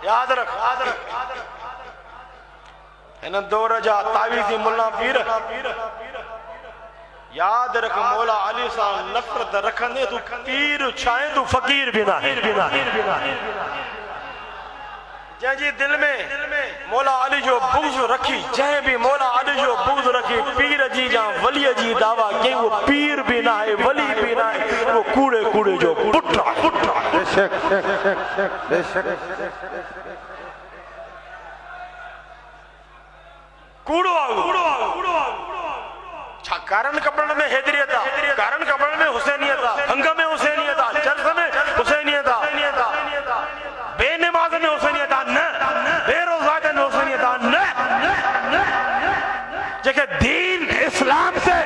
یاد رکھ ان دو رجا تعویذی ملا پیر یاد رکھ مولا علی صاحب نفرت رکھنے تو پیر چھائیں تو فقیر بھی نہ ہے جہاں جی دل میں مولا علی جو بغض رکھی جہاں بھی مولا علی جو بغض رکھی پیر جی جہاں ولی جی دعویٰ کہ وہ پیر بھی نہ ہے ولی بھی نہ ہے وہ کوڑے کوڑے جو پٹھا بے شک بے شک کوڑو آگو چھا کارن کپڑن میں حیدریتا کارن کپڑن میں حسینیتا ہنگا میں حسینیتا جلس میں حسینیتا بے نماز میں حسینیتا نہ بے روزات میں حسینیتا نہ جیکے دین اسلام سے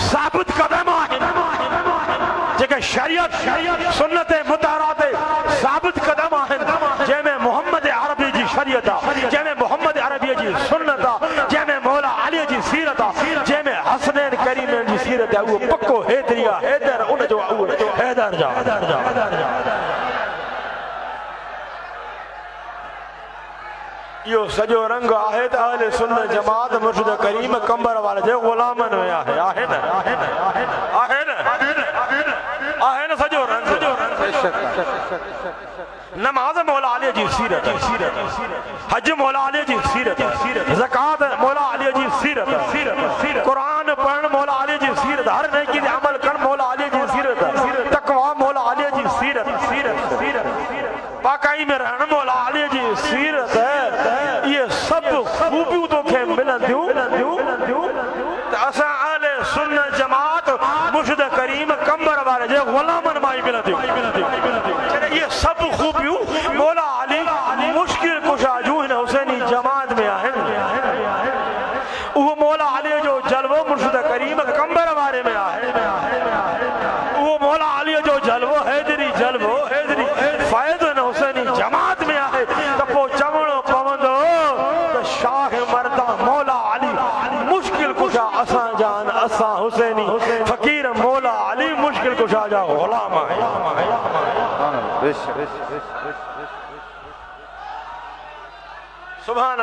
ثابت قدم آئے جیکے شریعت سنت مطہرات ثابت قدم آئے جے میں محمد عربی جی شریعتا جے میں محمد عربی جی سنتا جے میں مولا علی جی سیرتا جے میں حسنین کریمین جی سیرتا وہ پکو حیدریا حیدر ان جو حیدر جا یہ سجو رنگ آہد اہل سنت جماعت مرشد کریم کمبر والے جے غلامن میں آہے نا سجو رنگ نماز مولا علی جی سیرت حج مولا علی جی سیرت زکاة مولا علی جی سیرت قرآن پڑھن مولا علی جی سیرت ہر نیکی دے عمل کرن مولا علی جی سیرت تقوی مولا علی جی سیرت پاکائی میں رہن مولا علی جی سیرت ہے یہ سب خوبیوں تو کھے ملن دیوں اساں اہل سنت جماعت مرشد کریم کمبر والے جے غلامن مائی ملن دیوں یہ سب خوبیوں مولا علی مشکل کشا جو ہیں حسینی جماعت میں آئیں وہ مولا علی جو جلوہ مرشد کریم کمبر والے میں آئیں وہ مولا علی جو جلوہ حیدری فائد ہیں حسینی جماعت میں آئے تپو چمڑو پوندو شاہ مردہ مولا علی مشکل کشا اساں جان اساں حسینی فقیر مولا علی مشکل کشا جا غلام آئے سبحان